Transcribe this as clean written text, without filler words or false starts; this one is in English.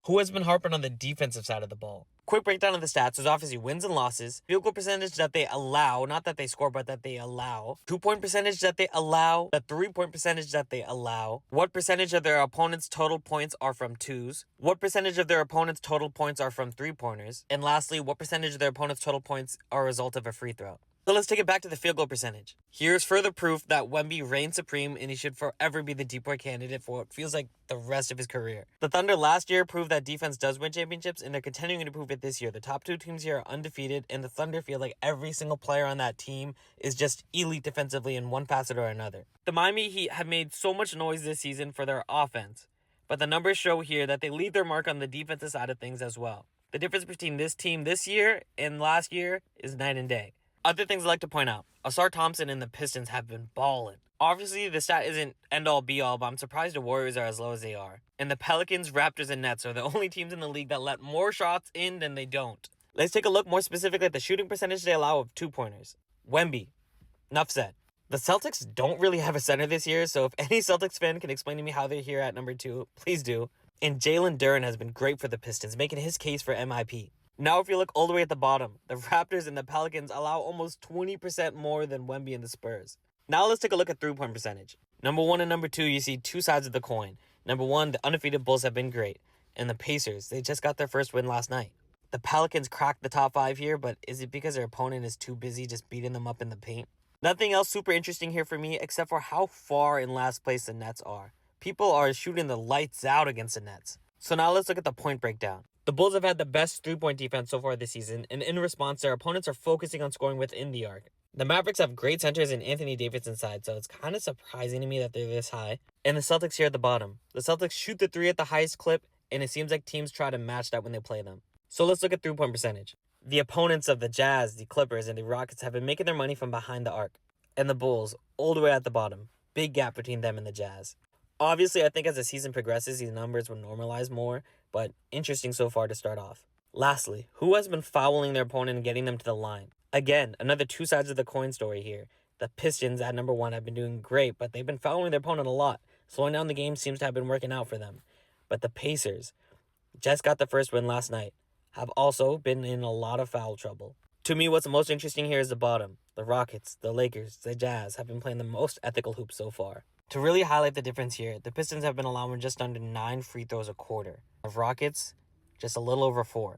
Who has been harping on the defensive side of the ball? Quick breakdown of the stats. There's obviously wins and losses, field goal percentage that they allow, not that they score, but that they allow, 2-point percentage that they allow, the 3-point percentage that they allow, what percentage of their opponent's total points are from twos, what percentage of their opponent's total points are from three-pointers, and lastly, what percentage of their opponent's total points are a result of a free throw. So let's take it back to the field goal percentage. Here's further proof that Wemby reigns supreme and he should forever be the DPOY candidate for what feels like the rest of his career. The Thunder last year proved that defense does win championships, and they're continuing to prove it this year. The top two teams here are undefeated, and the Thunder feel like every single player on that team is just elite defensively in one facet or another. The Miami Heat have made so much noise this season for their offense, but the numbers show here that they leave their mark on the defensive side of things as well. The difference between this team this year and last year is night and day. Other things I'd like to point out. Ausar Thompson and the Pistons have been balling. Obviously, the stat isn't end-all be-all, but I'm surprised the Warriors are as low as they are. And the Pelicans, Raptors, and Nets are the only teams in the league that let more shots in than they don't. Let's take a look more specifically at the shooting percentage they allow of two-pointers. Wemby. Enough said. The Celtics don't really have a center this year, so if any Celtics fan can explain to me how they're here at number 2, please do. And Jalen Duren has been great for the Pistons, making his case for MIP. Now, if you look all the way at the bottom, the Raptors and the Pelicans allow almost 20% more than Wemby and the Spurs. Now let's take a look at three-point percentage. Number 1 and number 2, you see two sides of the coin. Number 1, the undefeated Bulls have been great. And the Pacers, they just got their first win last night. The Pelicans cracked the top 5 here, but is it because their opponent is too busy just beating them up in the paint? Nothing else super interesting here for me except for how far in last place the Nets are. People are shooting the lights out against the Nets. So now let's look at the point breakdown. The Bulls have had the best three-point defense so far this season, and in response, their opponents are focusing on scoring within the arc. The Mavericks have great centers in Anthony Davis inside, so it's kind of surprising to me that they're this high. And the Celtics here at the bottom. The Celtics shoot the three at the highest clip, and it seems like teams try to match that when they play them. So let's look at three-point percentage. The opponents of the Jazz, the Clippers, and the Rockets have been making their money from behind the arc. And the Bulls, all the way at the bottom. Big gap between them and the Jazz. Obviously, I think as the season progresses, these numbers will normalize more, but interesting so far to start off. Lastly, who has been fouling their opponent and getting them to the line? Again, another two sides of the coin story here. The Pistons at number 1 have been doing great, but they've been fouling their opponent a lot. Slowing down the game seems to have been working out for them. But the Pacers, just got the first win last night, have also been in a lot of foul trouble. To me, what's most interesting here is the bottom. The Rockets, the Lakers, the Jazz have been playing the most ethical hoops so far. To really highlight the difference here, the Pistons have been allowing just under 9 free throws a quarter. The Rockets, just a little over 4.